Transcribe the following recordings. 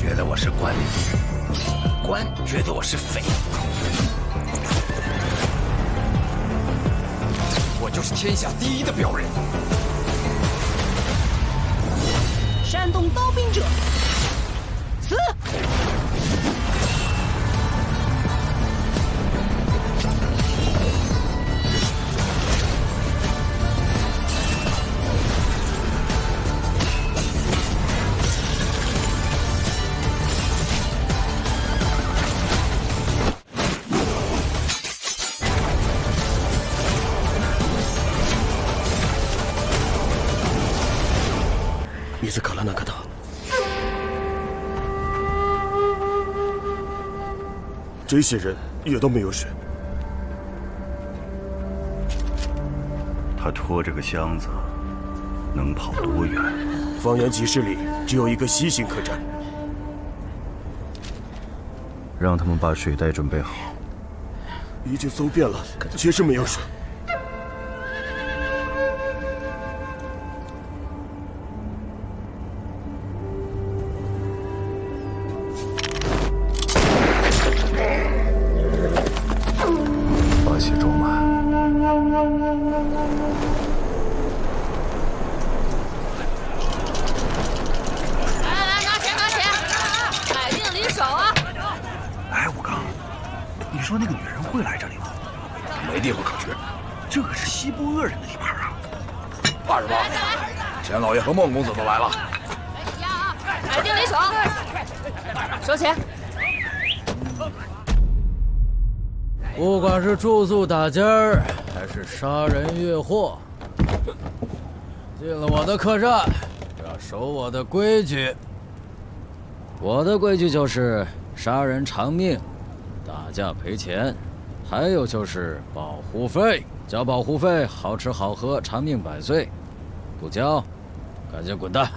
觉得我是官，官觉得我是匪。我就是天下第一的镖人。山东刀兵者，死！伊兹卡拉纳克塔，这些人也都没有水。他拖着个箱子，能跑多远？方圆几十里只有一个西行客栈，让他们把水袋准备好。已经搜遍了，确实没有水。把血装满。来，拿钱！买命离手啊！哎，武刚，你说那个女人会来这里吗？没地方可去。这可是西部恶人的地盘啊28，钱老爷和孟公子都来了。买命离手，收钱。不管是住宿打尖儿，还是杀人越货，进了我的客栈，要守我的规矩。我的规矩就是杀人偿命，打架赔钱，还有就是保护费。交保护费，好吃好喝，长命百岁；不交，赶紧滚蛋！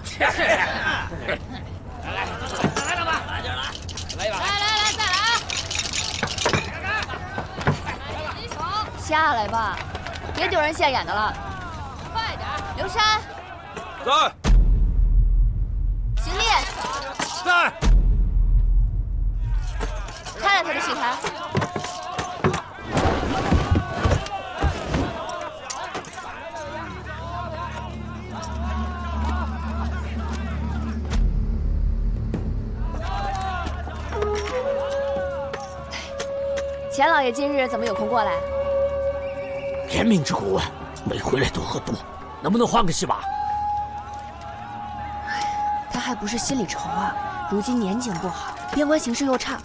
下来吧，别丢人现眼的了。快点，刘山。在。邢烈。在。开了他的戏台。钱老爷今日怎么有空过来？天命之苦，没回来多喝多，能不能换个戏码？他还不是心里愁啊！如今年景不好，边关形势又差，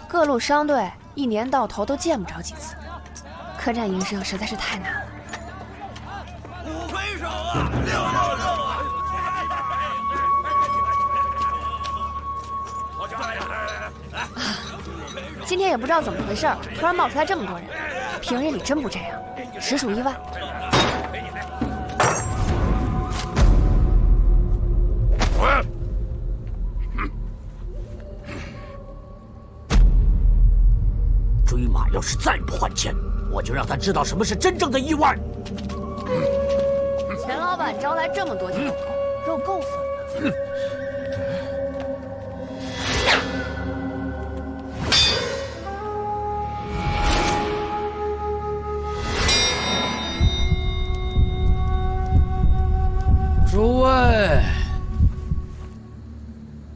各路商队一年到头都见不着几次，客栈营生实在是太难了。五魁首啊，666啊！来，今天也不知道怎么回事，突然冒出来这么多人，平日里真不这样，实属意外。追马要是再不还钱，我就让他知道什么是真正的意外。钱老板招来这么多条狗，肉够分了。诸位，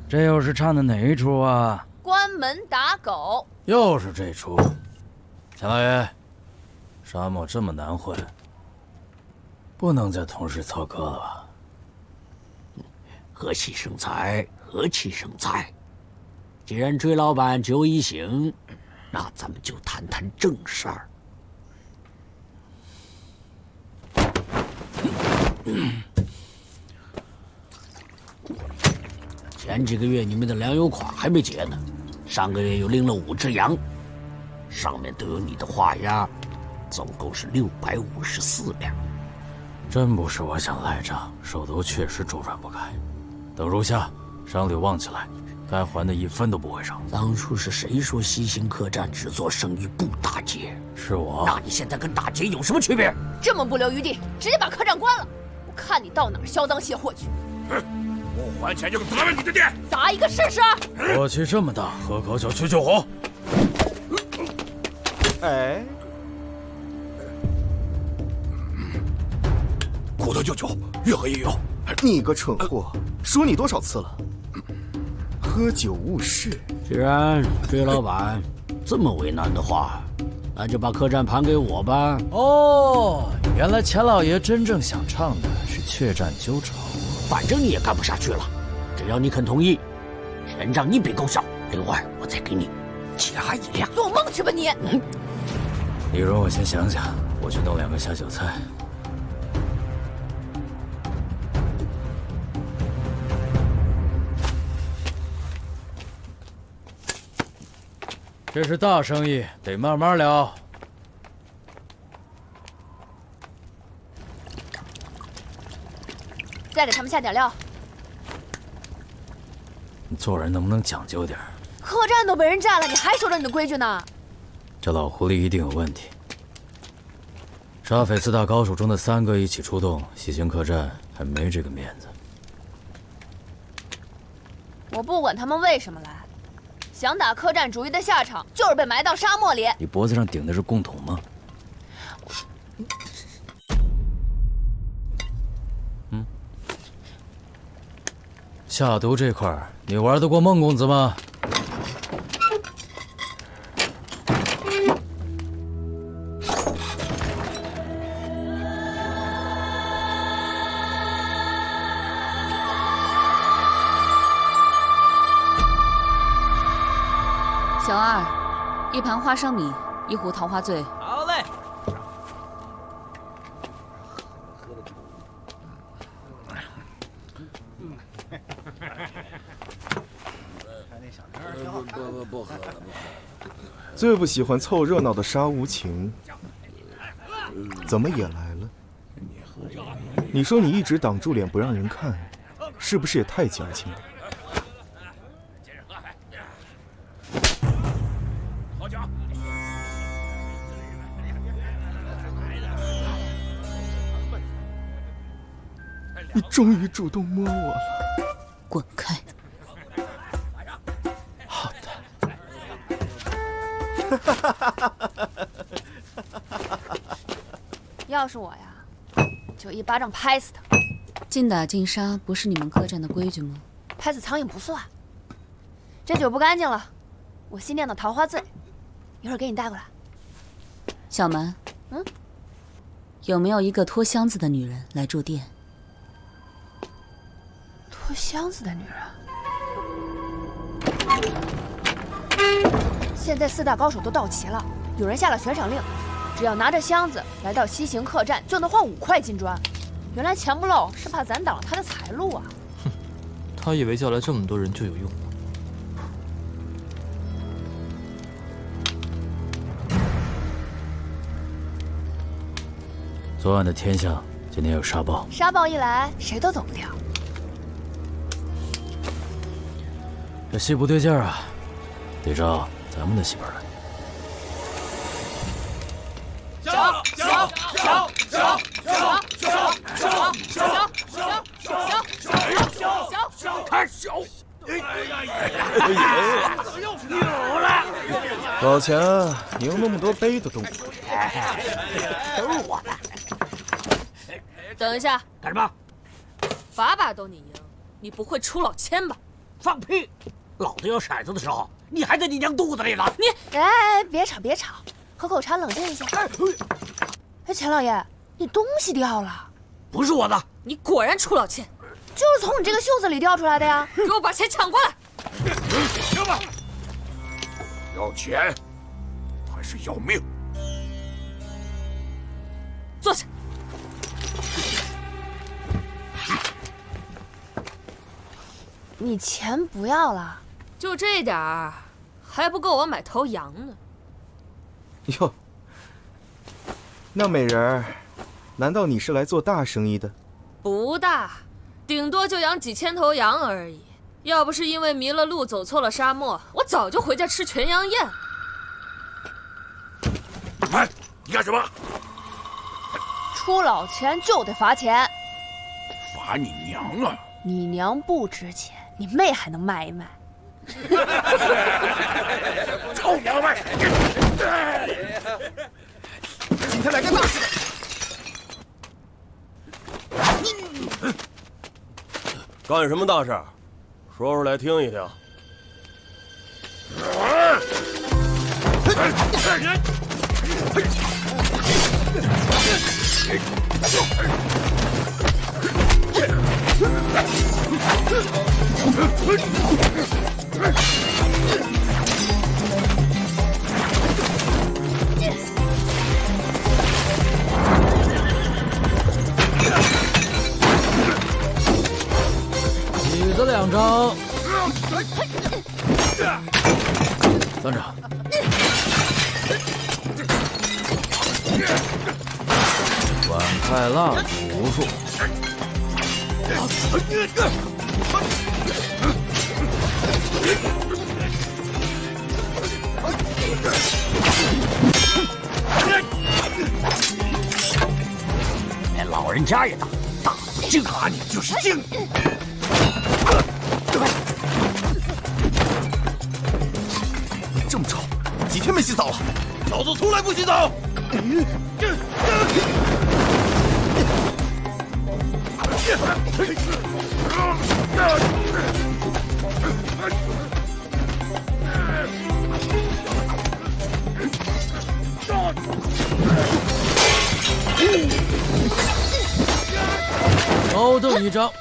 这又是唱的哪一出啊？关门打狗。又是这出。钱老爷，沙漠这么难混，不能再同时操戈了吧？和气生财，和气生财。既然追老板酒已醒，那咱们就谈谈正事儿。前几个月你们的粮油款还没结呢，上个月又领了5只羊，上面都有你的画押，总共是654两。真不是我想赖账，手头确实周转不开。等如下，商旅旺起来，该还的1分都不会少。当初是谁说西行客栈只做生意不打劫？是我。那你现在跟打劫有什么区别？这么不留余地，直接把客栈关了，我看你到哪儿销赃卸货去！不还钱就砸了你的店！砸一个试试。火气这么大，喝口酒去救火。哎，骨头就酒，越喝越有。你个蠢货，说你多少次了？喝酒误事。既然追老板这么为难的话，那就把客栈盘给我吧。哦，原来钱老爷真正想唱的是怯战纠缠。反正你也干不下去了，只要你肯同意，先让你比够小，另外我再给你加1两。做梦去吧你！李荣，我先想想，我去弄2个下酒菜。这是大生意，得慢慢聊。再给他们下点料。你做人能不能讲究点？客栈都被人占了，你还守着你的规矩呢？这老狐狸一定有问题。沙匪4大高手中的3个一起出动，西行客栈还没这个面子。我不管他们为什么来，想打客栈主意的下场就是被埋到沙漠里。你脖子上顶的是贡桶吗？下毒这块儿，你玩得过孟公子吗？小二，1盘花生米，1壶桃花醉。好嘞。不喝了。最不喜欢凑热闹的沙无情，怎么也来了？你说你一直挡住脸不让人看，是不是也太矫情了？你终于主动摸我了，滚开！好的。要是我呀，就1巴掌拍死他。禁打禁杀不是你们客栈的规矩吗？拍死苍蝇不算。这酒不干净了，我新酿的桃花醉，一会儿给你带过来。小蛮，有没有一个拖箱子的女人来住店？拖箱子的女人。现在4大高手都到齐了，有人下了悬赏令，只要拿着箱子来到西行客栈，就能换5块金砖。原来钱不漏是怕咱挡了他的财路啊！哼，他以为叫来这么多人就有用吗？昨晚的天象，今天有沙暴。沙暴一来，谁都走不掉。这戏不对劲儿啊，得照咱们的戏本来。看小，老钱，你用那么多杯的动作，都是我的。等一下，干什么？把把都你赢，你不会出老千吧？放屁！老子有骰子的时候，你还在你娘肚子里呢。你哎，别吵别吵，喝口茶冷静一下。哎，钱老爷，你东西掉了。不是我的。你果然出老千，就是从你这个袖子里掉出来的呀！给我把钱抢过来！行吧，要钱还是要命？坐下。你钱不要了？就这点儿，还不够我买头羊呢。哟，那美人儿，难道你是来做大生意的？不大，顶多就养几千头羊而已。要不是因为迷了路走错了沙漠，我早就回家吃全羊宴。哎，你干什么？出老千就得罚钱。罚你娘啊！你娘不值钱，你妹还能卖一卖。臭娘们儿！今天来个大事！干什么大事？说出来听一听。椅子2张，3张。碗筷蜡烛无数。连老人家也打，大不敬。打你就是敬。这么臭，几天没洗澡了？老子从来不洗澡。高凳1张，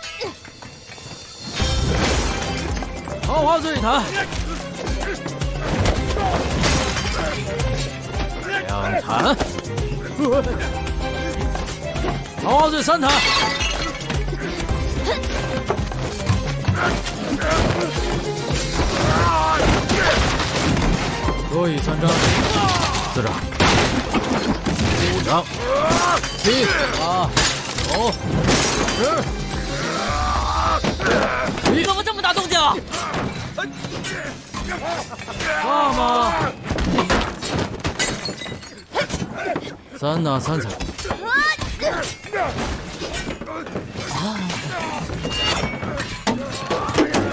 桃花醉坛2坛，桃花醉3坛，桌椅3张，4张，5张，7、8、9、10。怎么这么大动静啊？大吗？3拿3彩。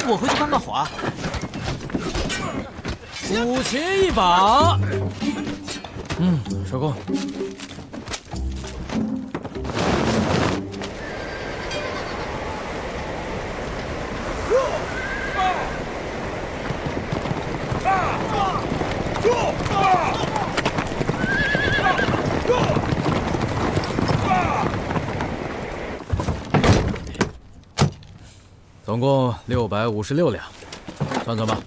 我回去帮个火。5琴1把。收工。总共656两，算算吧。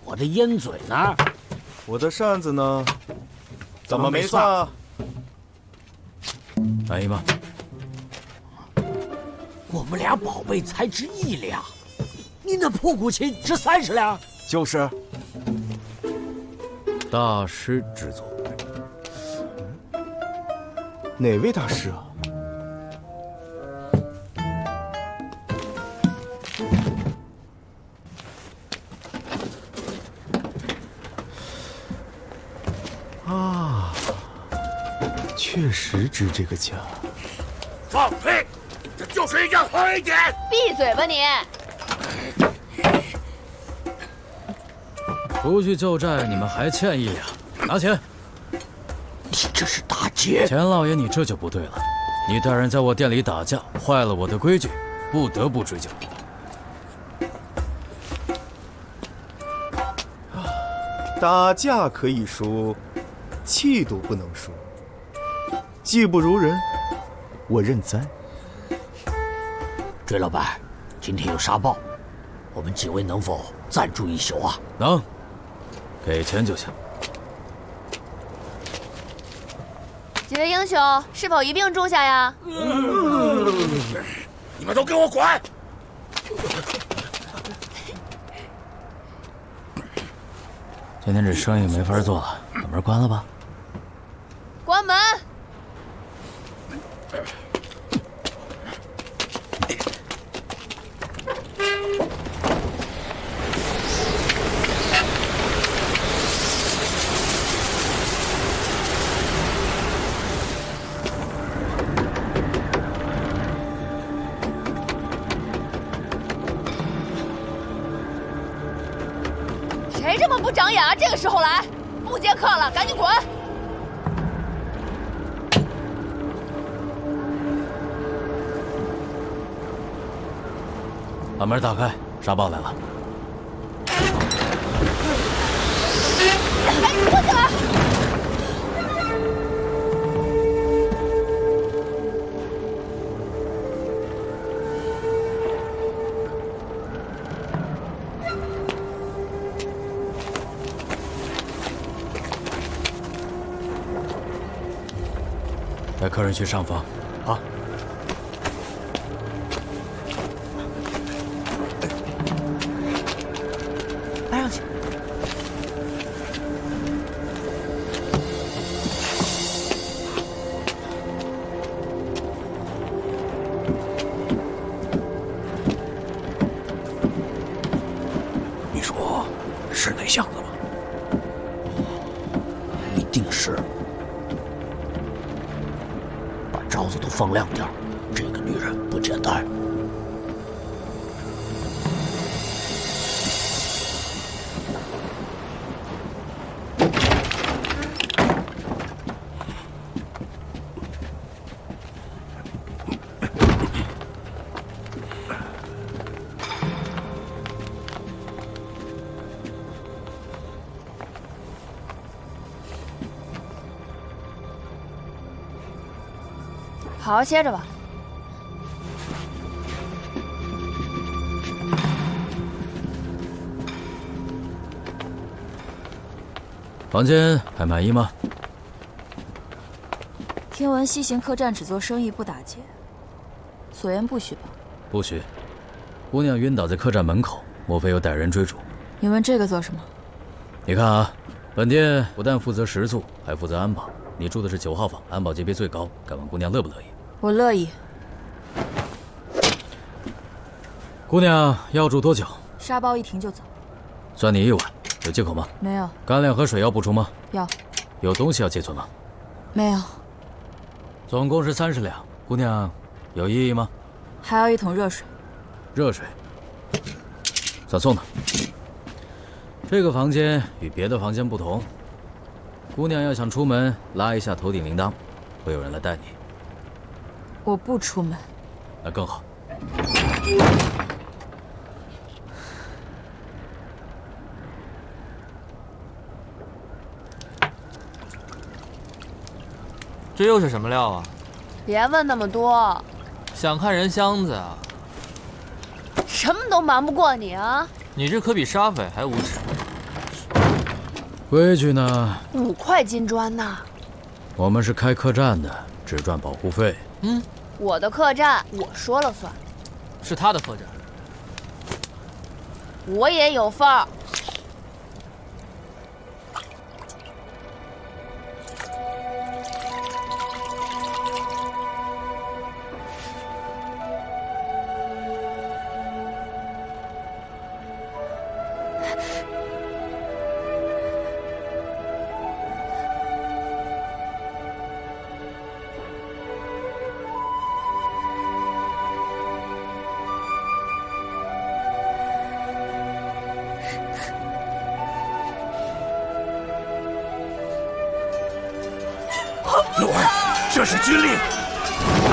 我的烟嘴呢？我的扇子呢？怎么没算啊？满意吗？我们俩宝贝才值1两，你那破古琴值30两。就是。大师之作。哪位大师啊？啊，确实值这个价。放屁！这就是一张黑点。闭嘴吧你！出去救债，你们还欠1两，拿钱。你这是打劫！钱老爷，你这就不对了。你带人在我店里打架，坏了我的规矩，不得不追究。打架可以输，气度不能输。技不如人，我认栽。追老板，今天有沙暴，我们几位能否暂住1宿啊？能，给钱就行。几位英雄，是否一并住下呀？你们都给我滚！今天这生意没法做了，把门关了吧。关门。谁这么不长眼啊？这个时候来，不接客了，赶紧滚！把门打开，沙豹来了。赶紧坐下来！带客人去上房。好。拉上去。你说是那巷子吗？一定是。把招子都放亮点，这个女人不简单。好好歇着吧。房间还满意吗？听闻西行客栈只做生意不打劫，所言不许吧？不许。姑娘晕倒在客栈门口，莫非有歹人追逐？你问这个做什么？你看啊，本店不但负责食宿，还负责安保。你住的是9号房，安保级别最高，敢问姑娘乐不乐意？我乐意。姑娘要住多久？沙包一停就走。算你1晚，有借口吗？没有。干粮和水要补充吗？要。有东西要借存吗？没有。总共是30两，姑娘有异议吗？还要1桶热水。热水，算送的。这个房间与别的房间不同，姑娘要想出门，拉一下头顶铃铛，会有人来带你。我不出门，那更好。这又是什么料啊？别问那么多，想看人箱子啊？什么都瞒不过你啊！你这可比沙匪还无耻。规矩呢5块金砖呐！我们是开客栈的，只赚保护费。我的客栈我说了算。是他的客栈，我也有份儿。诺儿，这是军令，走！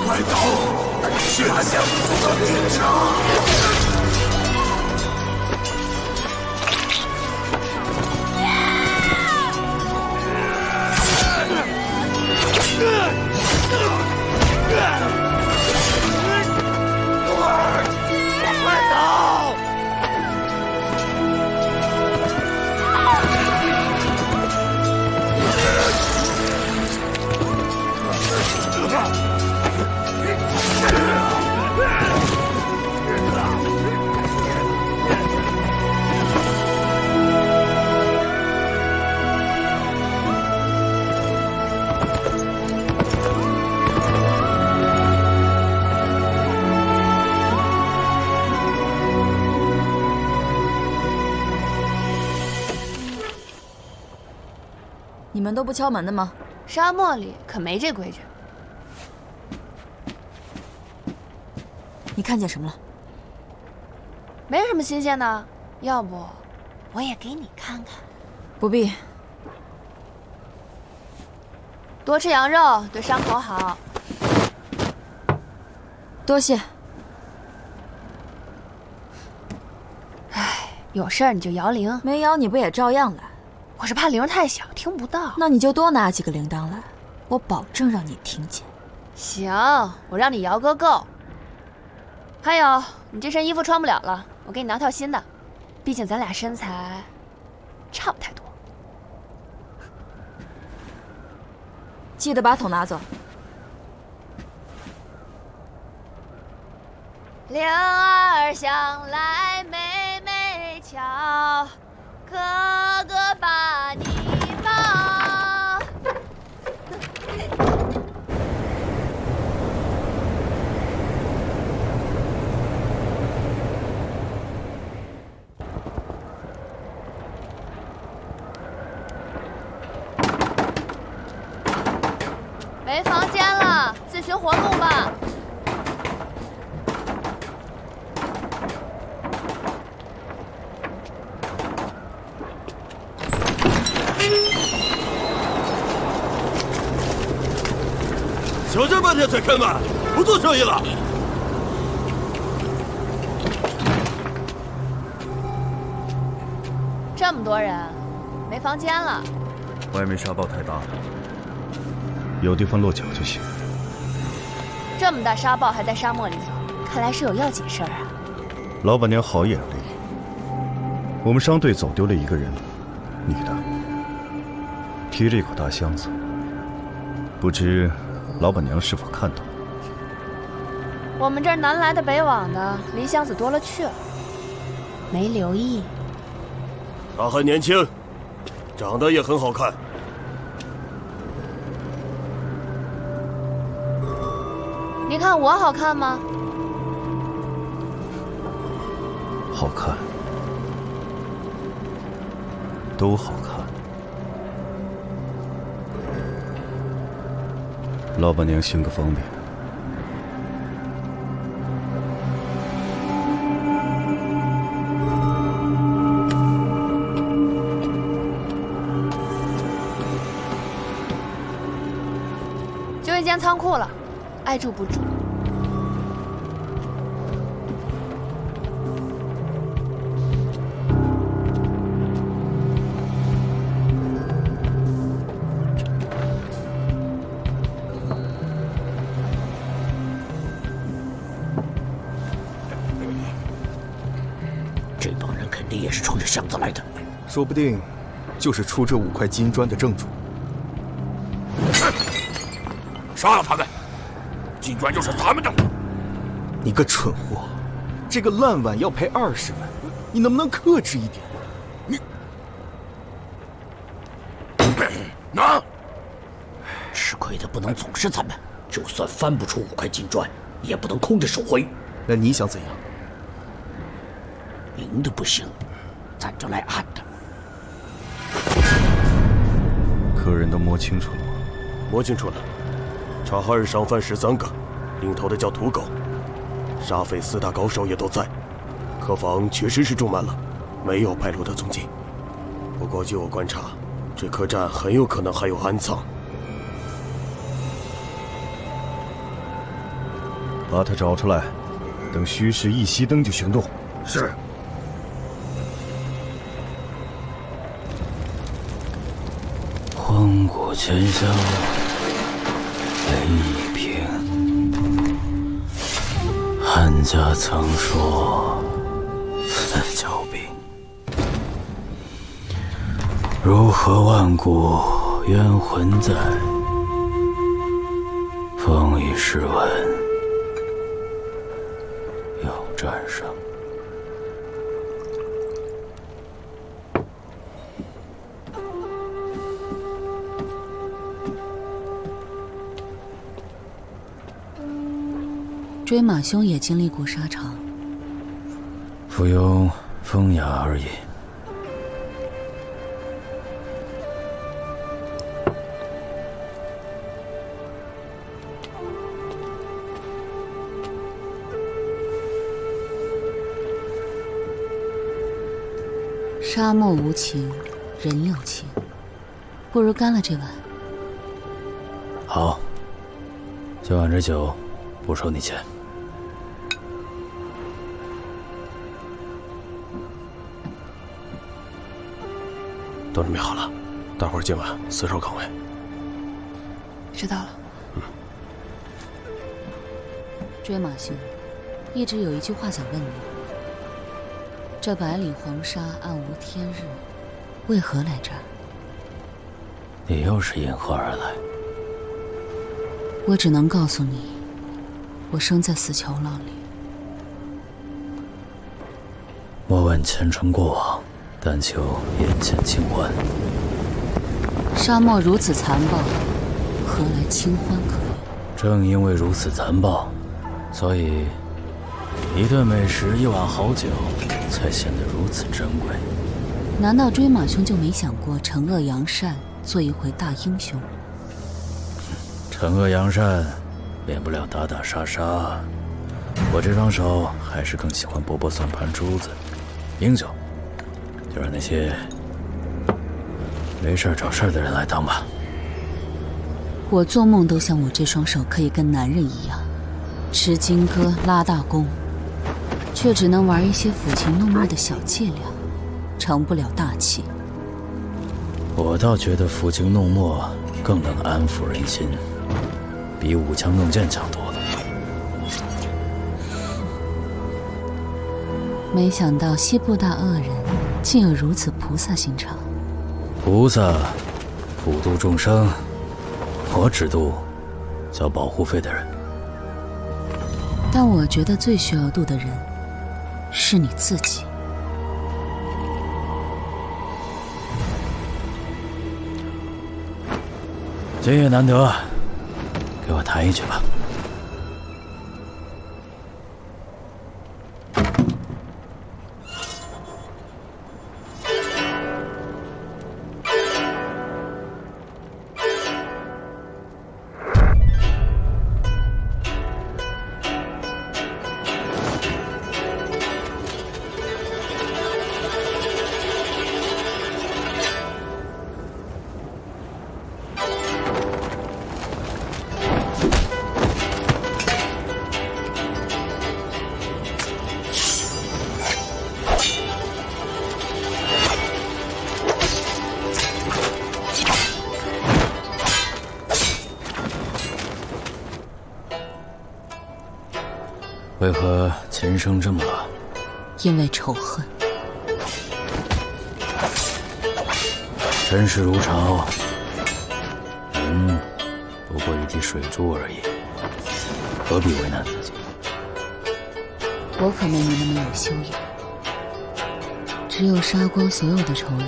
快走，去拿箱子做警察。诺儿，快走！你们都不敲门的吗？沙漠里可没这规矩。你看见什么了？没什么新鲜的，要不我也给你看看。不必，多吃羊肉对伤口好。多谢。唉，有事儿你就摇铃，没摇你不也照样来？我是怕铃太小听不到。那你就多拿几个铃铛来，我保证让你听见。行，我让你摇个够。还有，你这身衣服穿不了了，我给你拿套新的，毕竟咱俩身材差不太多。记得把桶拿走。铃儿响来妹妹敲，哥哥把你抱。没房间了，自寻活路吧。想这半天才开门，不做生意了？这么多人，没房间了。外面沙暴太大了，有地方落脚就行。这么大沙暴还在沙漠里走，看来是有要紧事儿啊。老板娘好眼力，我们商队走丢了一个人，女的，提着一口大箱子，不知老板娘是否看到？我们这儿南来的北往的，离箱子多了去了，没留意。他很年轻，长得也很好看。你看我好看吗？好看，都好看。老板娘行个方便。就一间仓库了，爱住不住。这帮人肯定也是冲着箱子来的，说不定就是出这5块金砖的正主。杀了他们！金砖就是咱们的。你个蠢货，这个烂碗要赔20万，你能不能克制一点？拿！吃亏的不能总是咱们，就算翻不出5块金砖，也不能空着手回。那你想怎样？明的不行，咱就来暗的。客人都摸清楚了吗？摸清楚了，察哈尔商贩13个，领头的叫土狗，沙匪4大高手也都在。客房确实是住满了，没有败露的踪迹。不过据我观察，这客栈很有可能还有暗藏。把他找出来，等虚实一熄灯就行动。是。荒古千香为一瓶，汉家曾说交兵，如何万古冤魂在？风雨试问有战胜。追马兄也经历过沙场，附庸风雅而已。沙漠无情，人有情，不如干了这碗。好，今晚这酒不收你钱。都准备好了，大伙儿今晚死守岗位。知道了。追马兄，一直有一句话想问你：这百里黄沙暗无天日，为何来这儿？你又是因何而来？我只能告诉你，我生在死囚牢里。莫问前尘过往，但求眼前清欢。沙漠如此残暴，何来清欢可言？正因为如此残暴，所以一顿美食，一碗好酒，才显得如此珍贵。难道追马兄就没想过惩恶扬善，做一回大英雄？惩恶扬善，免不了打打杀杀。我这双手还是更喜欢拨拨算盘珠子。英雄，就让那些没事找事的人来当吧。我做梦都想我这双手可以跟男人一样，吃金戈拉大弓，却只能玩一些抚琴弄墨的小伎俩，成不了大器。我倒觉得抚琴弄墨更能安抚人心，比舞枪弄剑强多了。没想到西部大恶人竟有如此菩萨心肠。菩萨普度众生，我只度交保护费的人。但我觉得最需要度的人是你自己。今夜难得，给我弹一曲吧。为何琴声这么朗？因为仇恨。尘世如潮，人不过一滴水珠而已，何必为难自己？我可没你那么有修养，只有杀光所有的仇人，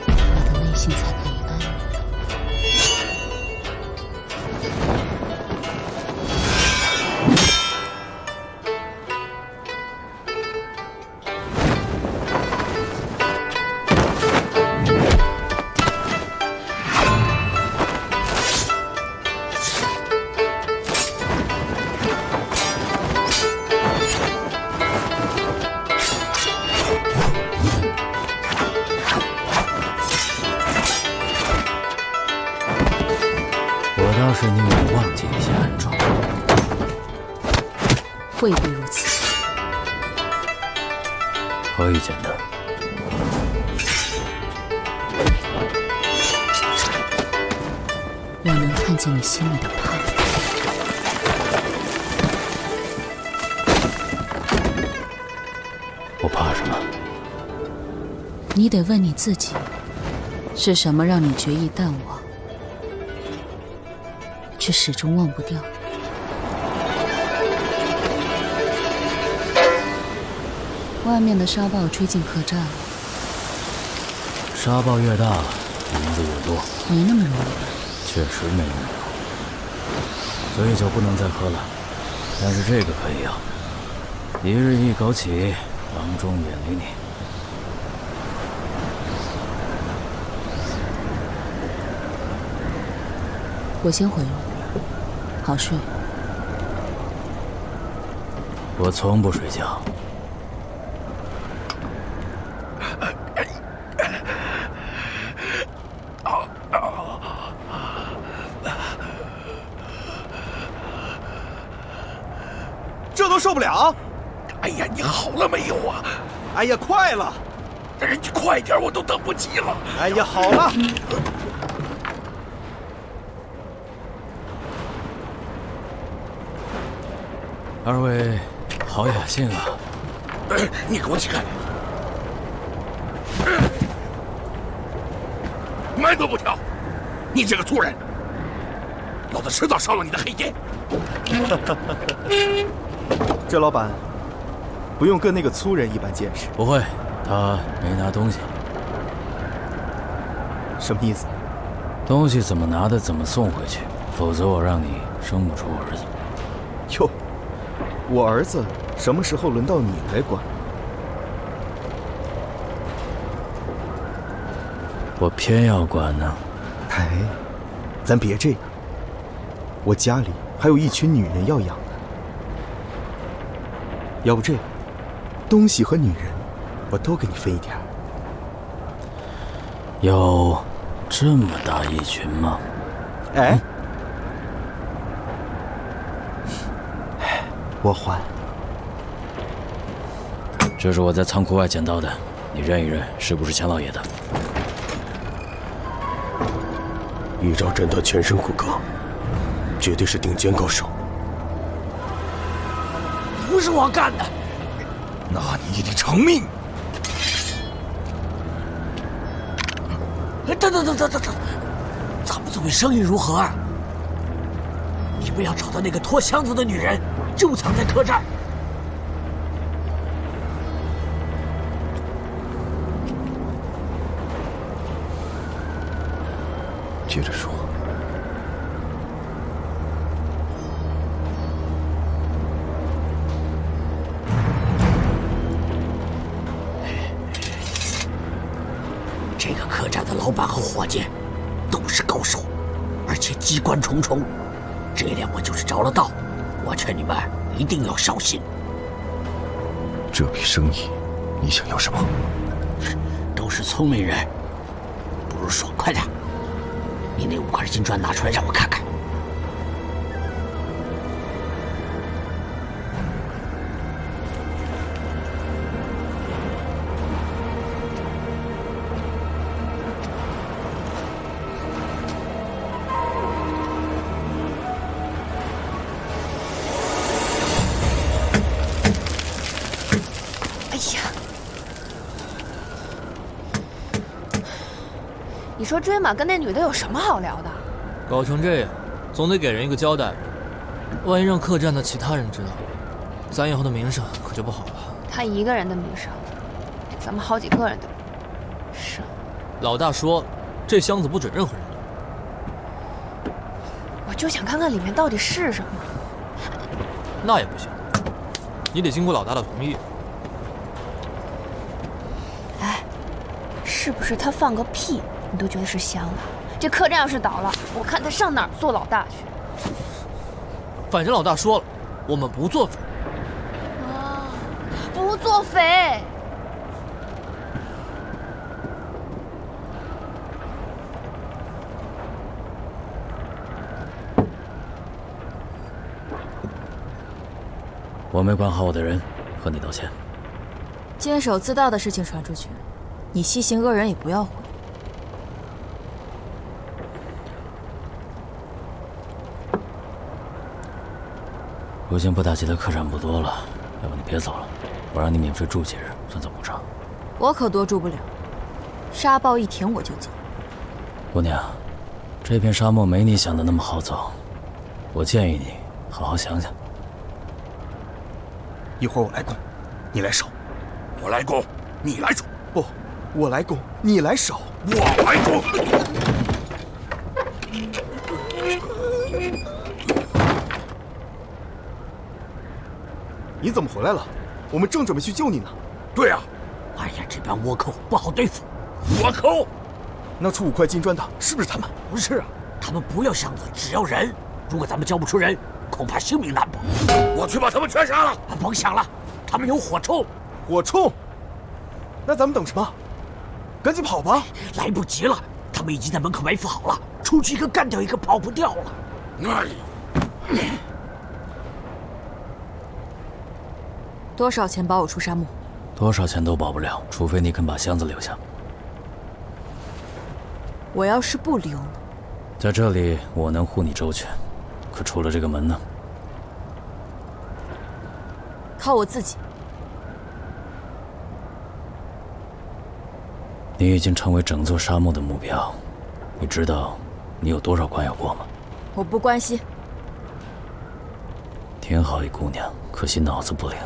我的内心才可以安宁。我倒是宁愿忘记一些暗疮。未必如此。何以见得？我能看见你心里的怕。我怕什么？你得问你自己，是什么让你决意淡忘，却始终忘不掉？外面的沙暴吹进客栈了。沙暴越大，银子越多。没那么容易。确实没那么容易。所以酒不能再喝了，但是这个可以要。一日一枸杞，郎中远离你。我先回了，好睡。我从不睡觉。受不了？哎呀，你好了没有啊？哎呀，快了！你快点，我都等不及了。哎呀，好了。二位好雅兴啊！你给我起开！埋头不跳！你这个粗人，老子迟早烧了你的黑店！这老板不用跟那个粗人一般见识。不会，他没拿东西。什么意思？东西怎么拿的怎么送回去，否则我让你生不出儿子。哟，我儿子什么时候轮到你来管？我偏要管呢。哎，咱别这样，我家里还有一群女人要养呢。要不这样，东西和女人我都给你分一点。有这么大一群吗？哎，我还。这是我在仓库外捡到的，你认一认，是不是钱老爷的？依照朕的全身骨骼，绝对是顶尖高手。不是我干的，那你也得偿命！等，咱们准备生意如何啊？你们要找到那个拖箱子的女人，就藏在客栈。接着说。这个客栈的老板和伙计都是高手，而且机关重重，这两个就是着了道。我劝你们一定要小心。这笔生意，你想要什么？都是聪明人，不如爽快点。你那5块金砖拿出来让我看看。哎呀，你说追马跟那女的有什么好聊的？搞成这样，总得给人一个交代。万一让客栈的其他人知道，咱以后的名声可就不好了。他一个人的名声，咱们好几个人的名声。老大说了，这箱子不准任何人动。我就想看看里面到底是什么。那也不行，你得经过老大的同意。哎，是不是他放个屁你都觉得是香的？这客栈要是倒了，我看他上哪儿做老大去。反正老大说了，我们不做匪。啊，不做匪。我没管好我的人，和你道歉。监守自盗的事情传出去，你西行恶人也不要混。如今不打劫的客栈不多了，要不你别走了，我让你免费住几日，算作补偿。我可多住不了，沙暴一停我就走。姑娘，这片沙漠没你想的那么好走，我建议你好好想想。一会儿我来攻，你来守。我来攻，你来守。不，我来攻，你来守。我来攻。你怎么回来了？我们正准备去救你呢。对呀。哎呀，这帮倭寇不好对付。倭寇？那出5块金砖的，是不是他们？不是啊，他们不要箱子，只要人。如果咱们交不出人，恐怕性命难保。我去把他们全杀了。甭想了，他们有火铳。火铳？那咱们等什么？赶紧跑吧！来不及了，他们已经在门口埋伏好了，出去一个干掉一个，跑不掉了。哎。多少钱保我出沙漠？多少钱都保不了，除非你肯把箱子留下。我要是不留呢？在这里我能护你周全，可出了这个门呢？靠我自己。你已经成为整座沙漠的目标，你知道你有多少关要过吗？我不关心。挺好一姑娘，可惜脑子不灵。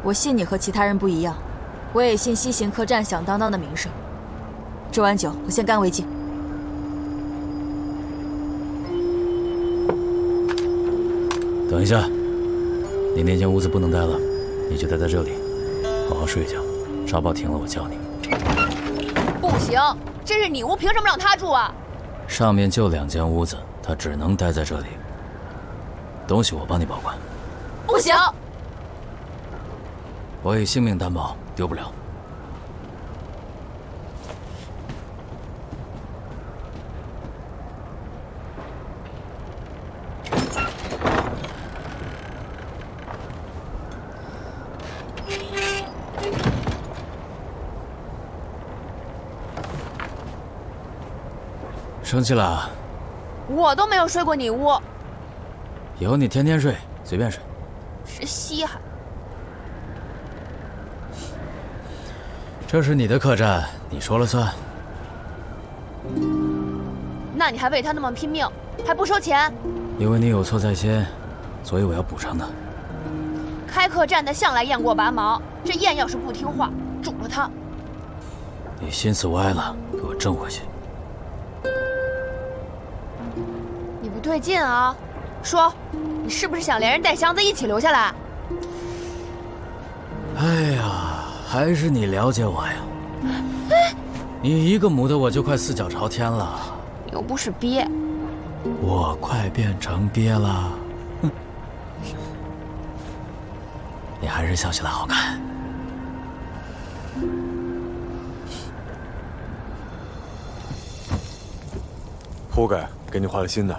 我信你和其他人不一样，我也信西行客栈响当当的名声。这碗酒我先干为敬。等一下，你那间屋子不能待了，你就待在这里，好好睡一觉。沙暴停了，我叫你。不行，这是你屋，凭什么让他住啊？上面就2间屋子，他只能待在这里。东西我帮你保管。不行，我以性命担保，丢不了。生气了？我都没有睡过你屋，以后你天天睡，随便睡。是稀罕。这是你的客栈，你说了算。那你还为他那么拼命，还不收钱？因为你有错在先，所以我要补偿他。开客栈的向来雁过拔毛，这雁要是不听话，煮了它。你心思歪了，给我挣回去。你不对劲啊！说，你是不是想连人带箱子一起留下来？哎呀，还是你了解我呀！你一个母的，我就快4脚朝天了。又不是鳖，我快变成鳖了。哼，你还是笑起来好看。铺盖给你换了新的。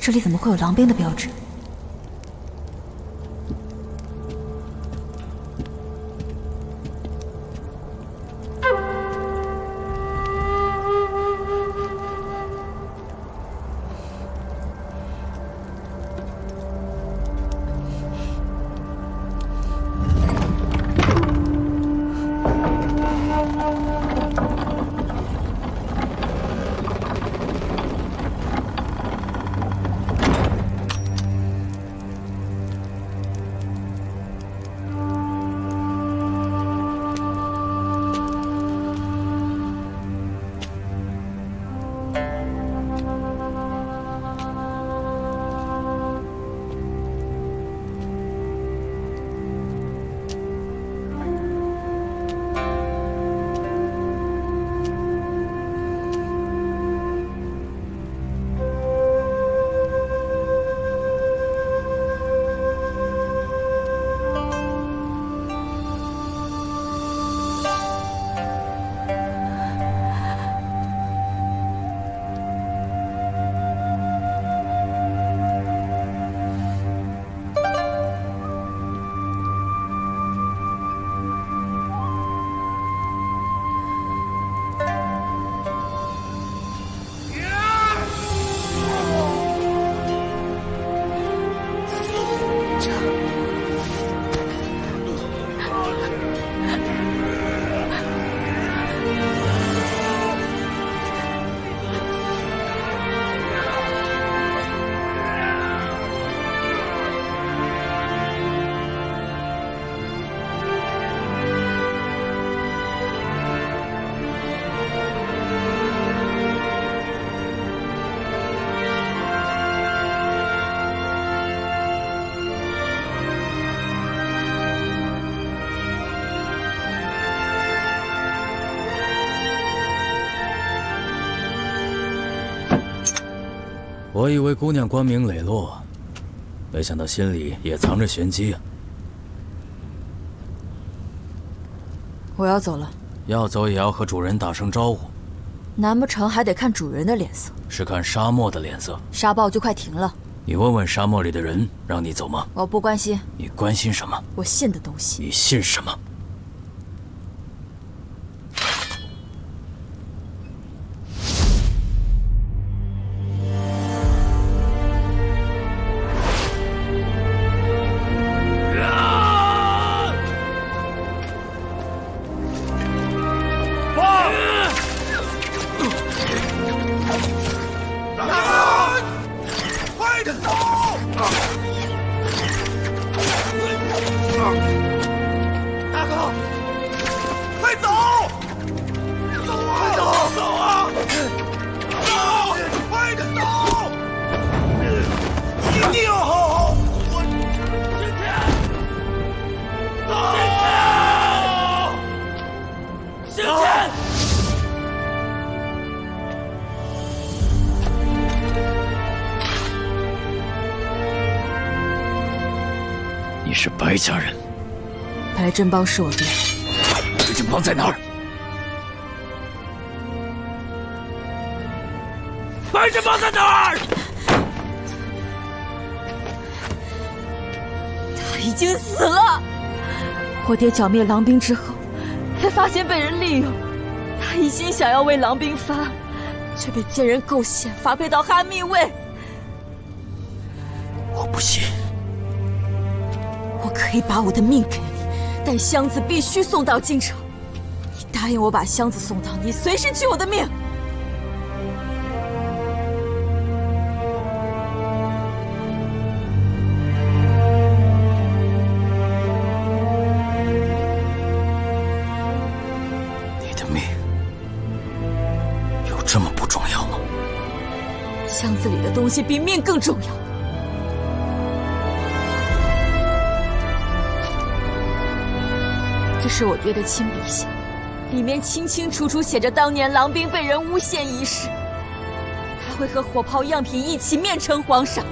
这里怎么会有狼兵的标志？我以为姑娘光明磊落，没想到心里也藏着玄机啊。我要走了。要走也要和主人打声招呼。难不成还得看主人的脸色？是看沙漠的脸色。沙暴就快停了。你问问沙漠里的人，让你走吗？我不关心。你关心什么？我信的东西。你信什么？你是白家人。白振邦是我爹。白振邦在哪儿？白振邦在哪儿？他已经死了。我爹剿灭狼兵之后，才发现被人利用。他一心想要为狼兵翻案，却被奸人构陷，发配到哈密卫。我不信。我可以把我的命给你，但箱子必须送到京城。你答应我把箱子送到，你随时取我的命。你的命有这么不重要吗？箱子里的东西比命更重要。这是我爹的亲笔信，里面清清楚楚写着当年狼兵被人诬陷一事。他会和火炮样品一起面呈皇上。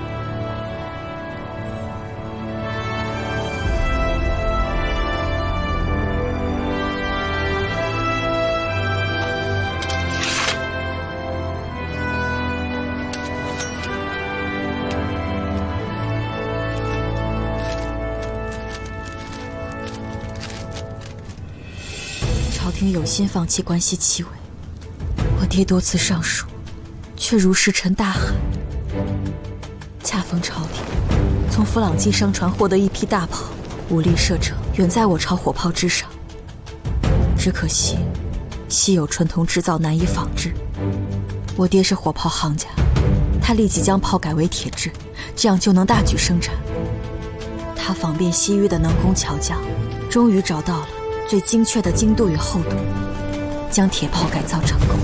朝廷有心放弃关西七尾，我爹多次上书，却如石沉大海。恰逢朝廷从弗朗基商船获得一批大炮，武力射程远在我朝火炮之上。只可惜稀有纯铜制造难以仿制。我爹是火炮行家，他立即将炮改为铁制，这样就能大举生产。他访遍西域的能工巧匠，终于找到了最精确的精度与厚度，将铁炮改造成功。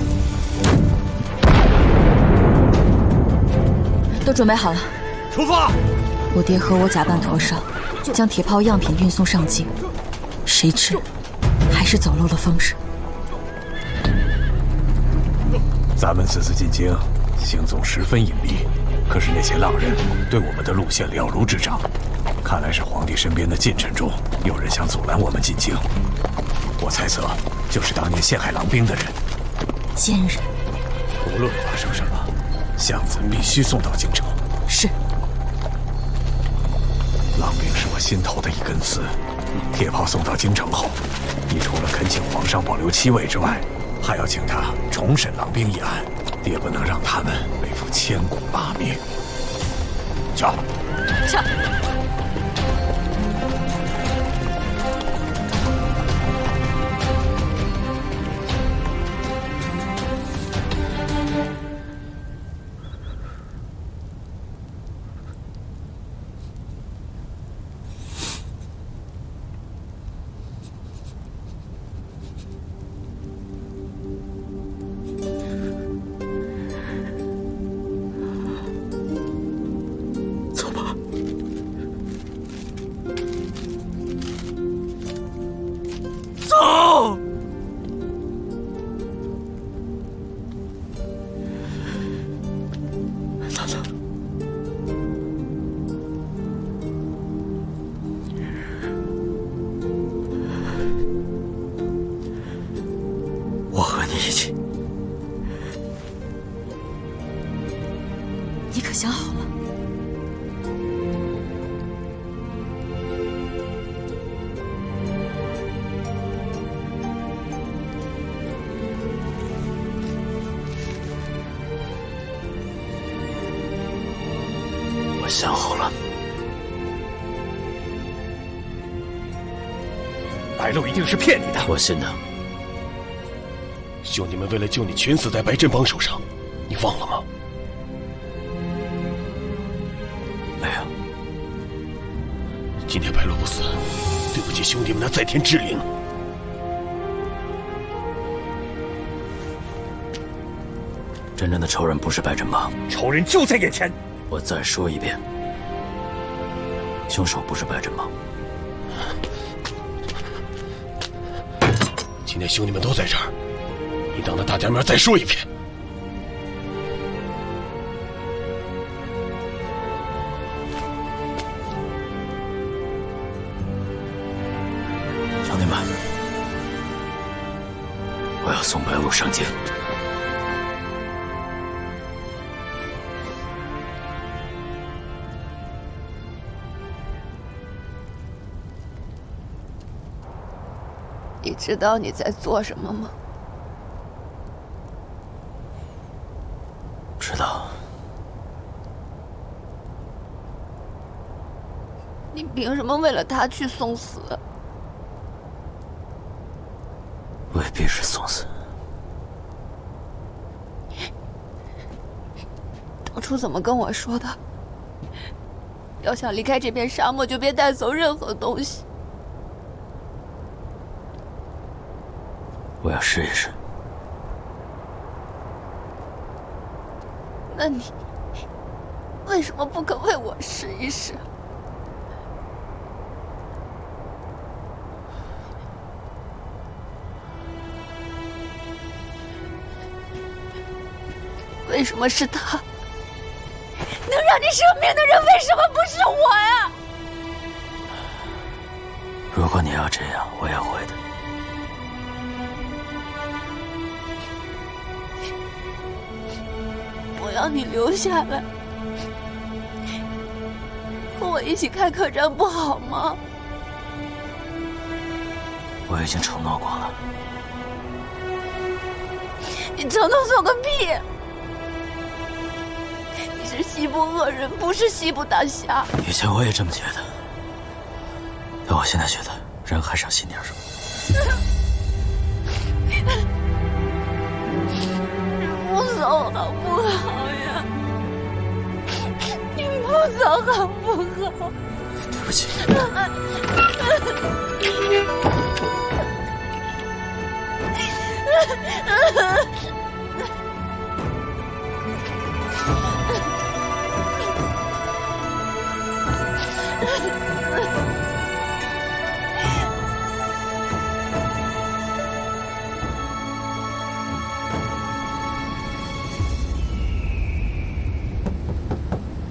都准备好了，出发！我爹和我假扮驼少，将铁炮样品运送上京，谁知还是走漏了风声。咱们此次进京，行踪十分隐蔽，可是那些浪人对我们的路线了如指掌。看来是皇帝身边的近臣中有人想阻拦我们进京。我猜测，就是当年陷害狼兵的人。奸人！无论发生什么，箱子必须送到京城。是。狼兵是我心头的一根刺。铁炮送到京城后，你除了恳请皇上保留7位之外，还要请他重审狼兵一案。爹不能让他们背负千古骂名。撤！撤！了。我和你一起。你可想好了？我想好了。白鹿一定是骗你的。我信他。兄弟们为了救你，全死在白振邦手上，你忘了吗？没有。今天白鹿不死，对不起兄弟们那在天之灵。真正的仇人不是白振邦，仇人就在眼前。我再说一遍，凶手不是白振邦。今天兄弟们都在这儿，你当着大家面再说一遍。兄弟们，我要送白鹿上京。你知道你在做什么吗？知道。你凭什么为了他去送死？未必是送死。当初怎么跟我说的？要想离开这片沙漠，就别带走任何东西。我要试一试。那你为什么不肯为我试一试？为什么是他？能让你生病的人，为什么不是我呀？如果你要这样，我也会的。我要你留下来，和我一起开客栈，不好吗？我已经承诺过了。你承诺做个屁！你是西部恶人，不是西部大侠。以前我也这么觉得，但我现在觉得人还是要信点什么。不走好不好呀？你不走好不好？对不起。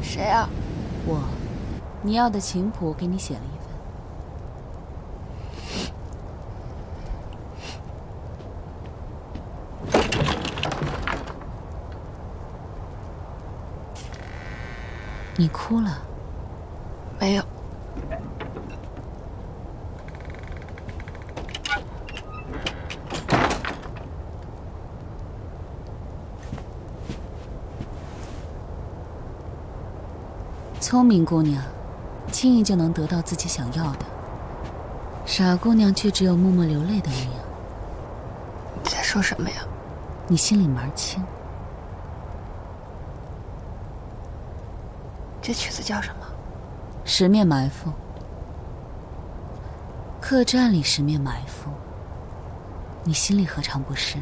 谁啊？我，你要的琴谱我给你写了一份。你哭了？没有。聪明姑娘，轻易就能得到自己想要的；傻姑娘却只有默默流泪的那样。你在说什么呀？你心里门清。这曲子叫什么？十面埋伏。客栈里十面埋伏，你心里何尝不是？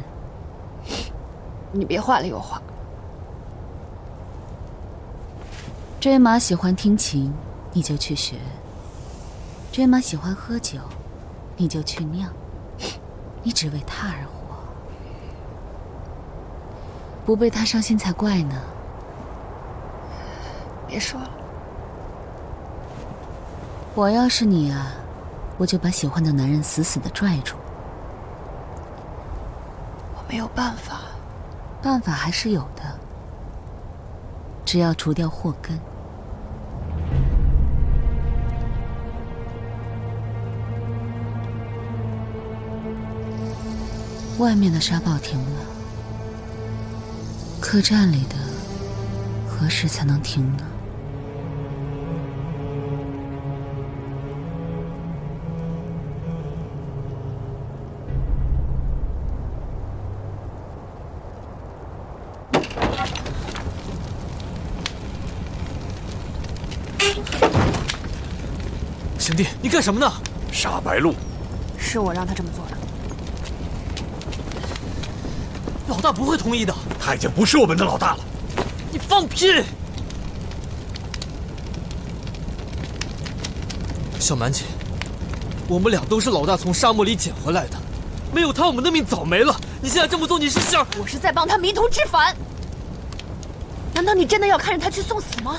你别话里有话。追马喜欢听琴，你就去学；追马喜欢喝酒，你就去酿。你只为他而活，不被他伤心才怪呢。别说了。我要是你啊，我就把喜欢的男人死死地拽住。我没有办法。办法还是有的，只要除掉祸根。外面的沙暴停了，客栈里的何时才能停呢？兄弟，你干什么呢？杀白鹿，是我让他这么做的。老大不会同意的。他已经不是我们的老大了。你放屁！小蛮姐，我们俩都是老大从沙漠里捡回来的，没有他，我们的命早没了。你现在这么做，你是想……我是在帮他迷途知返。难道你真的要看着他去送死吗？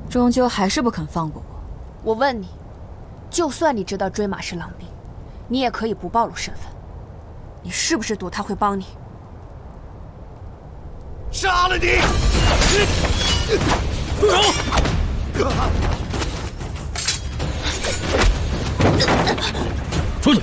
终究还是不肯放过我。我问你，就算你知道追马是狼兵，你也可以不暴露身份。你是不是赌他会帮你？杀了你！住手！出去！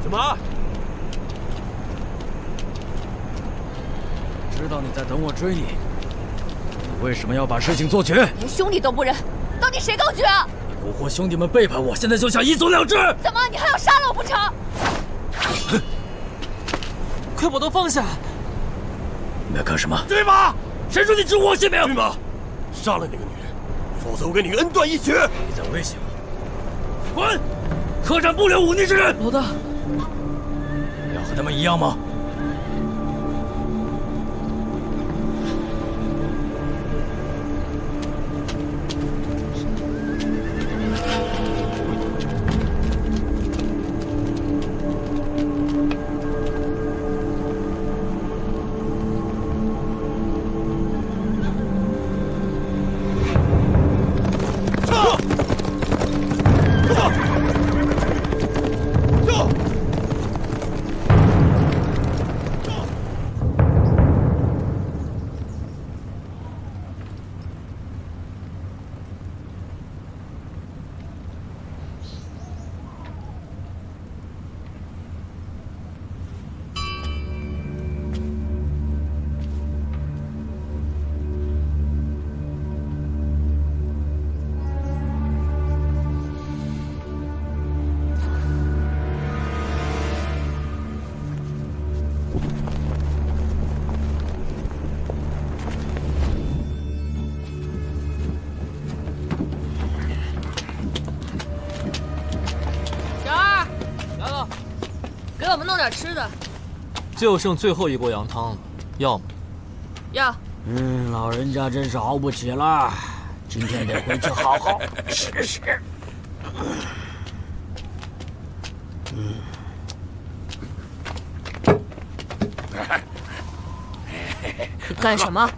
小马，知道你在等我追你，你为什么要把事情做绝？连兄弟都不认，到底谁更绝啊？你蛊惑兄弟们背叛我，现在就想一走了之？怎么，你还要杀了我不成？快把刀放下！你在干什么？追马！谁说你知我性命？追马！杀了那个女人，否则我跟你恩断义绝！你在威胁我！滚！客栈不留忤逆之人！老大，要和他们一样吗？给我们弄点吃的。就剩最后一锅羊汤了，要吗？要。老人家真是熬不起了，今天得回去好好吃吃。干什么？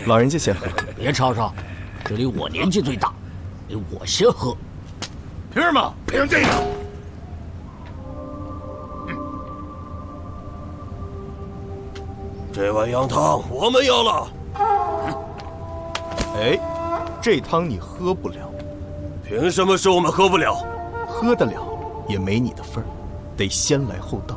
老人家先喝。别吵吵，这里我年纪最大，得我先喝。凭什么？凭这个。这碗羊汤我们要了。哎，这汤你喝不了。凭什么是我们喝不了？喝得了也没你的份儿，得先来后到。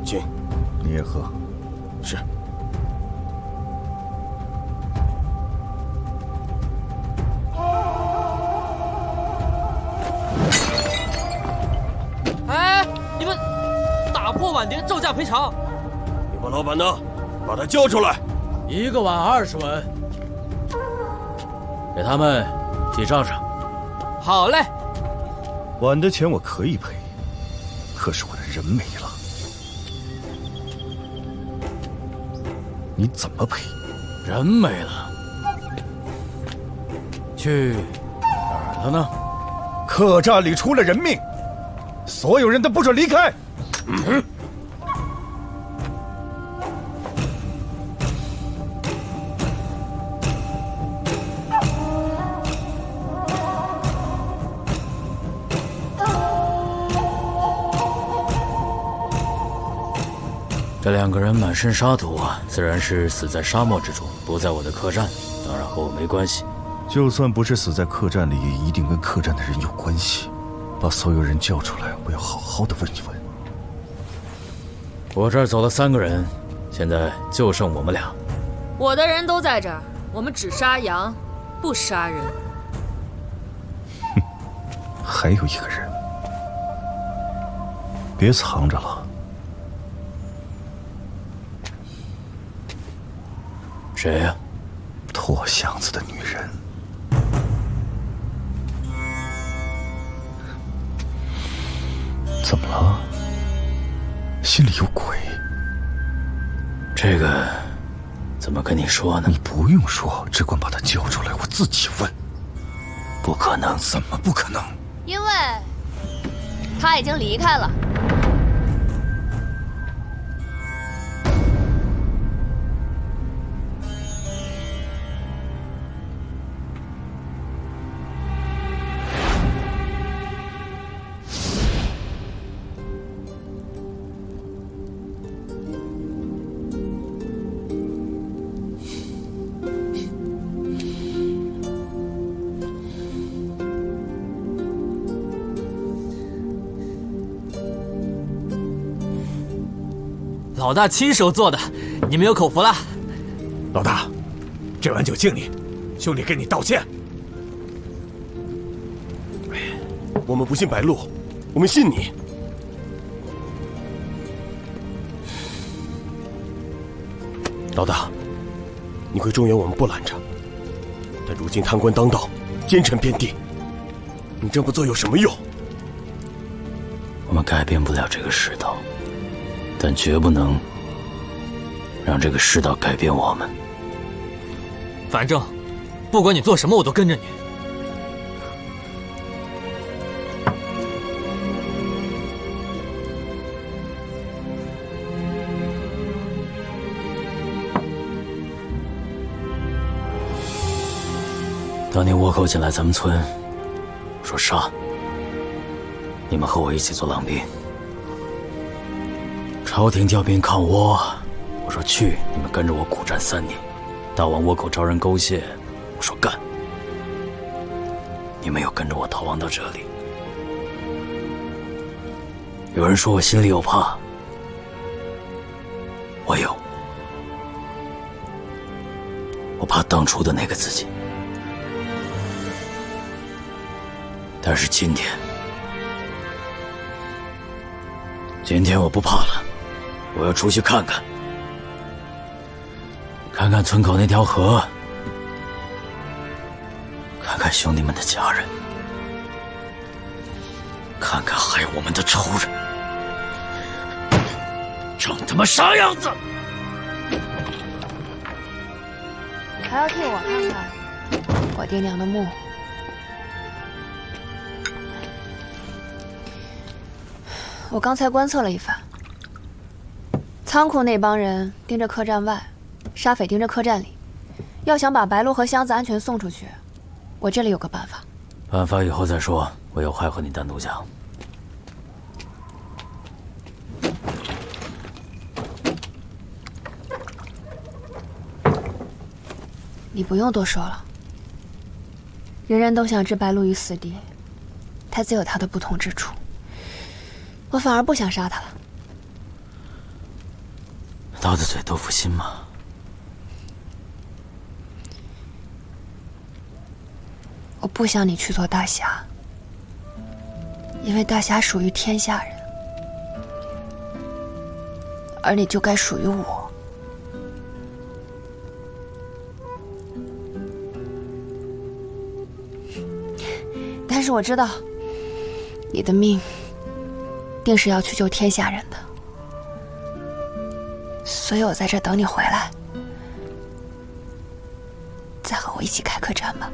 请，你也喝。是。照价赔偿。你们老板呢？把他叫出来。一个碗20文，给他们记账上。好嘞。碗的钱我可以赔，可是我的人没了。你怎么赔？人没了，去哪儿了呢？客栈里出了人命，所有人都不准离开。这2个人满身沙土，自然是死在沙漠之中，不在我的客栈，当然和我没关系。就算不是死在客栈里，也一定跟客栈的人有关系。把所有人叫出来，我要好好的问一问。我这儿走了3个人，现在就剩我们俩。我的人都在这儿，我们只杀羊，不杀人。还有1个人，别藏着了。谁呀？脱箱子的女人。怎么了？心里有鬼？这个怎么跟你说呢？你不用说，只管把他叫出来，我自己问。不可能。怎么不可能？因为他已经离开了。老大亲手做的，你们有口福了。老大，这碗酒敬你，兄弟给你道歉。我们不信白鹿，我们信你。老大，你回中原我们不拦着，但如今贪官当道，奸臣遍地，你这么做有什么用？我们改变不了这个世道，但绝不能让这个世道改变我们。反正，不管你做什么，我都跟着你。当年倭寇进来咱们村，说杀，你们和我一起做狼兵。朝廷调兵抗倭，我说去，你们跟着我苦战3年。大王倭寇招人勾践，我说干，你们又跟着我逃亡到这里。有人说我心里有怕，我有，我怕当初的那个自己。但是今天我不怕了，我要出去看看，看看村口那条河，看看兄弟们的家人，看看害我们的仇人，长他妈啥样子？还要替我看看我爹娘的墓。我刚才观测了一番，仓库那帮人盯着客栈外，沙匪盯着客栈里。要想把白鹿和箱子安全送出去，我这里有个办法。办法以后再说，我有话和你单独讲。你不用多说了，人人都想置白鹿于死地，他自有他的不同之处。我反而不想杀他了。刀子嘴豆腐心嘛。我不想你去做大侠，因为大侠属于天下人。而你就该属于我。但是我知道，你的命定是要去救天下人的，所以我在这等你回来，再和我一起开客栈吧。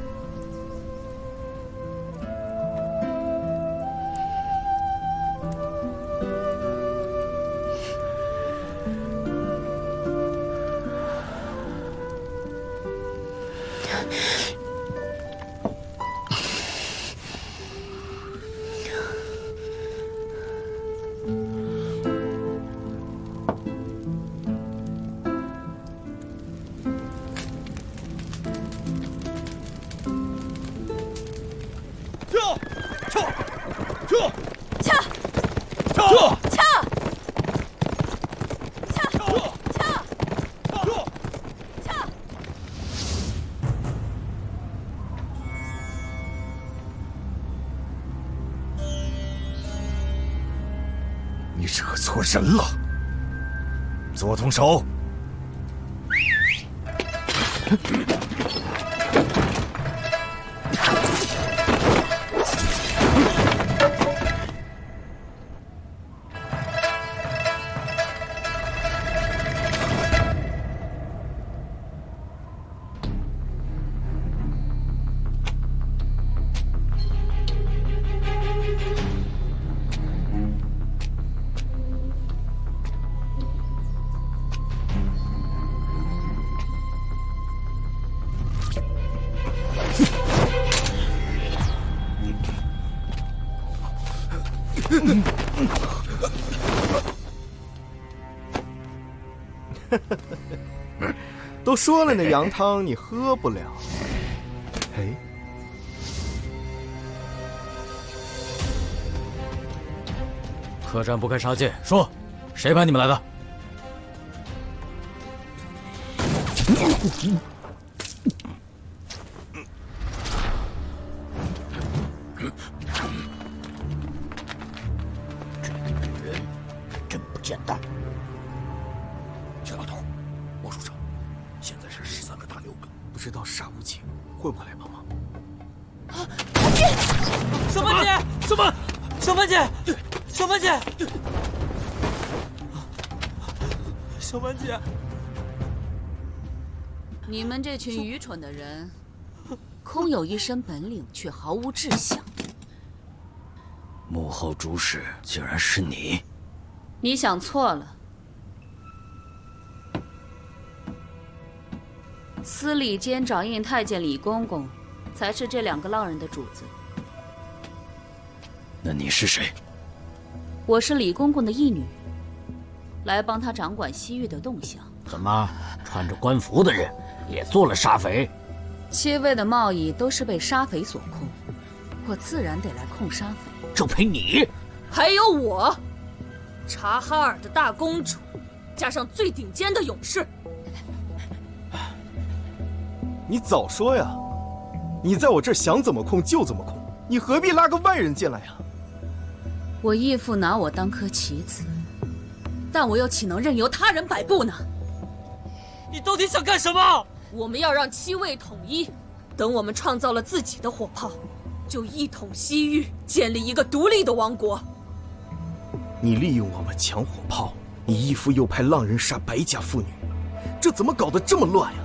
你惹错人了，左同手。都说了那羊汤你喝不了。哎，客栈不开杀戒，说，谁派你们来的？真不简单。薛老头，莫书长，现在是13个大6个，不知道沙无情会不会来帮忙？小曼姐，小曼姐，小曼姐，小曼姐，你们这群愚蠢的人，空有一身本领，却毫无志向。幕后主使竟然是你！你想错了。司礼监掌印太监李公公，才是这2个浪人的主子。那你是谁？我是李公公的义女，来帮他掌管西域的动向。怎么，穿着官服的人也做了沙匪7位的贸易都是被沙匪所控，我自然得来控沙匪。就凭你？还有我，察哈尔的大公主，加上最顶尖的勇士。你早说呀！你在我这儿想怎么控就怎么控，你何必拉个外人进来呀？我义父拿我当颗棋子，但我又岂能任由他人摆布呢？你到底想干什么？我们要让7位统一，等我们创造了自己的火炮，就一统西域，建立一个独立的王国。你利用我们抢火炮，你义父又派浪人杀白家妇女，这怎么搞得这么乱呀？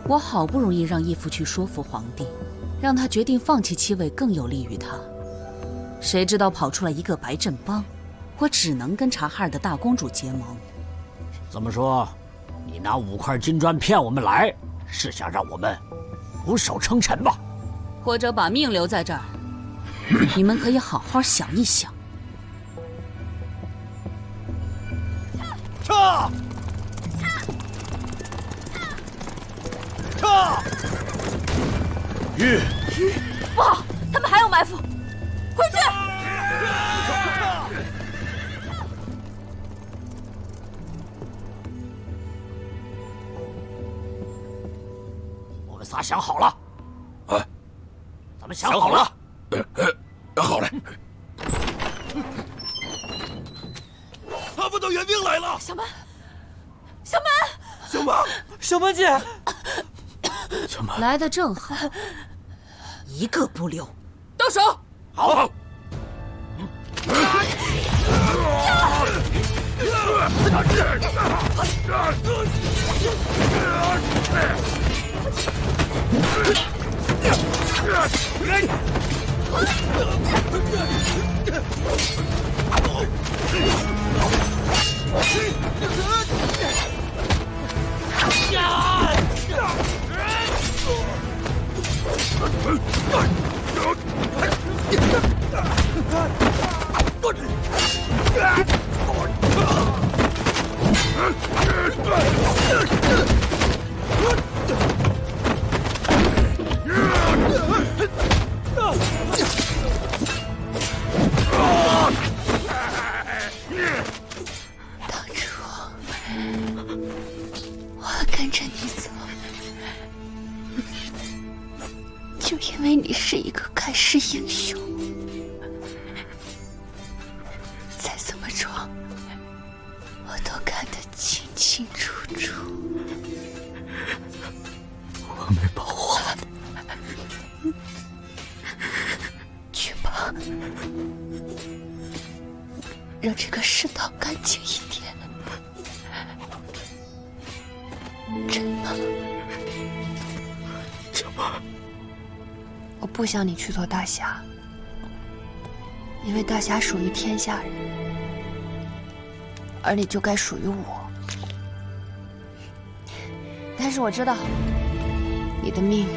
我好不容易让义父去说服皇帝，让他决定放弃7位更有利于他，谁知道跑出来一个白振邦，我只能跟察哈尔的大公主结盟。怎么说？你拿5块金砖骗我们来，是想让我们俯首称臣吧？或者把命留在这儿，你们可以好好想一想。撤！撤！玉，不好，他们还有埋伏，回去！我们仨想好了，咱们想好了。好嘞。他们的援兵来了！小曼，小满，小满，小满姐，小满来的正好，一个不留。动手！好。当初我跟着你走，就因为你是一个盖世英雄，再怎么装，我都看得清清楚楚。我没保护好你，去吧，让这个世道干净一点。真的，小满，我不想你去做大侠，因为大侠属于天下人，而你就该属于我。但是我知道，你的命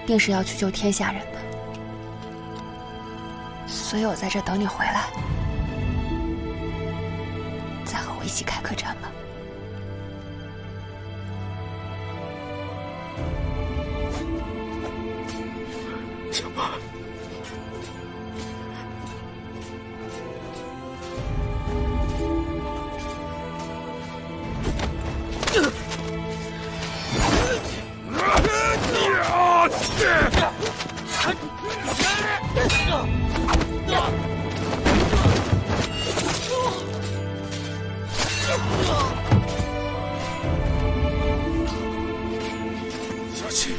定是要去救天下人的，所以我在这等你回来，再和我一起开客栈吧。小满，小七。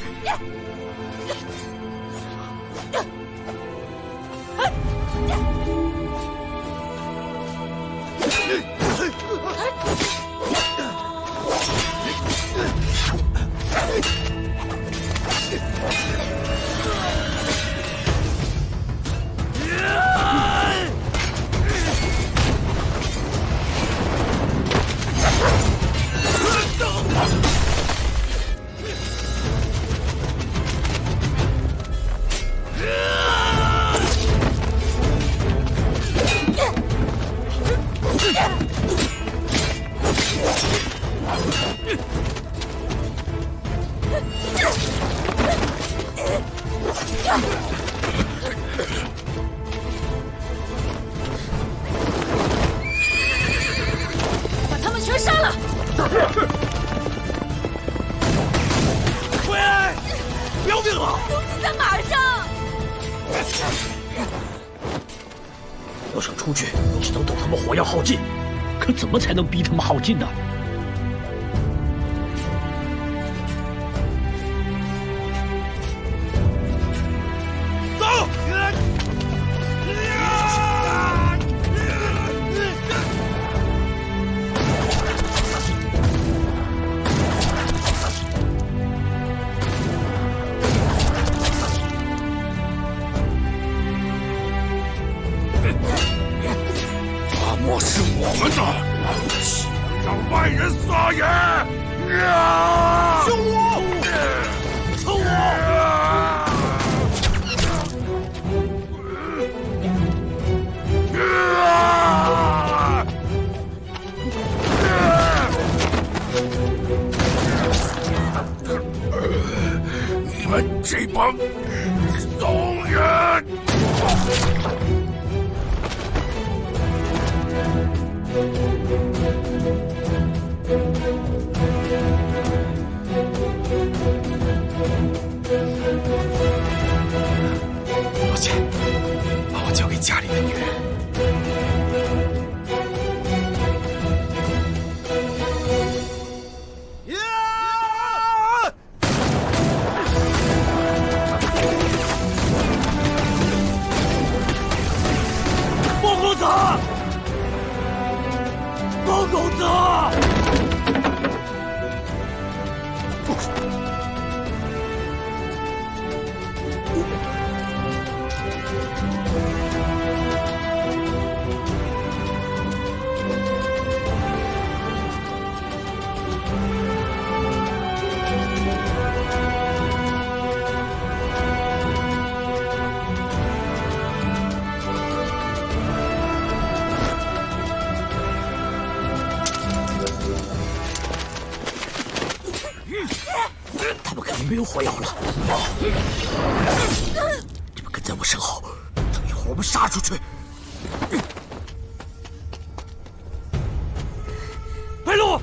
把他们全杀了！回来！不要命了！都死在马上！要想出去，只能等他们火药耗尽。可怎么才能逼他们耗尽呢？走！大漠是我们的，岂能让外人撒野！救我！救我！你们这帮怂人！老钱，把我交给家里的女人。有火药了！你们跟在我身后，等一会儿我们杀出去。白鹿！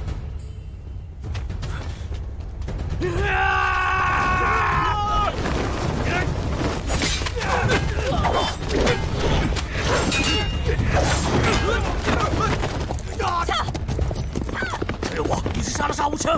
陈人王，你是杀了沙无情！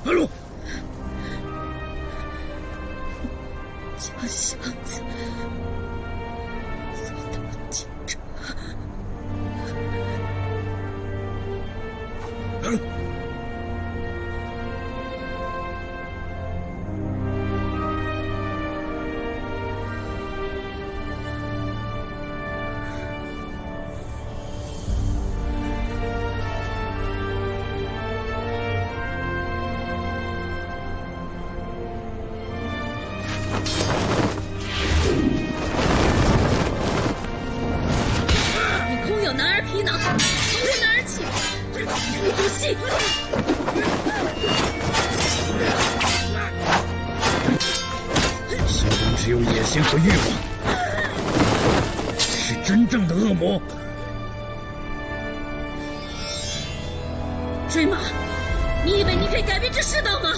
白鹿，将箱子送到京城。白鹿。你空有男儿皮囊，从人哪儿起？你不信！心中只有野心和欲望，是真正的恶魔。追马，你以为你可以改变这世道吗？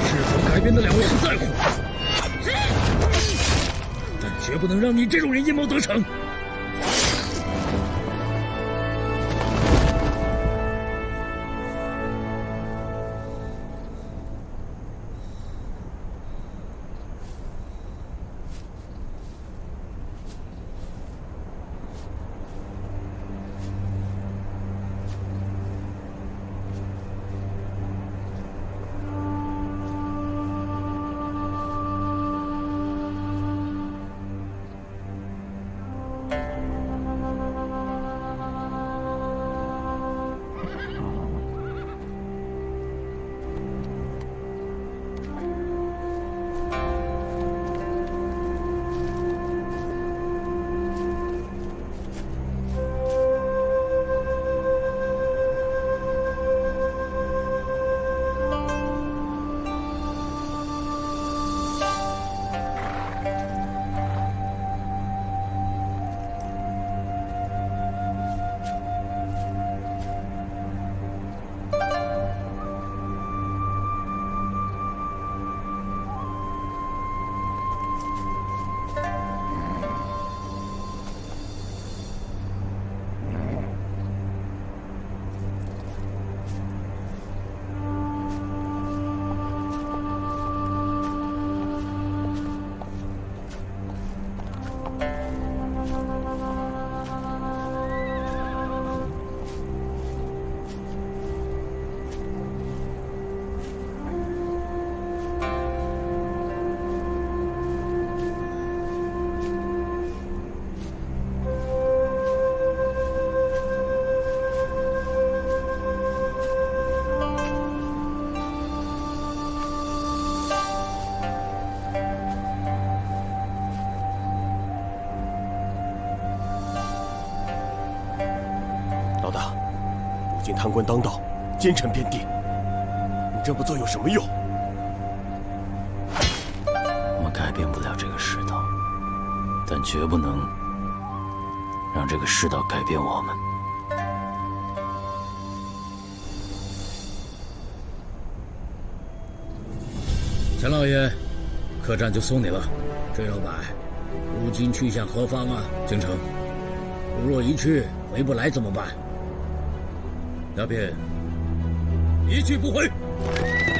是否改变得了我不在乎，但绝不能让你这种人阴谋得逞。老大，如今贪官当道，奸臣遍地，你这么做有什么用？我们改变不了这个世道，但绝不能让这个世道改变我们。陈老爷，客栈就送你了。坠老板，如今去向何方啊？京城，如若一去回不来怎么办？那便一去不回。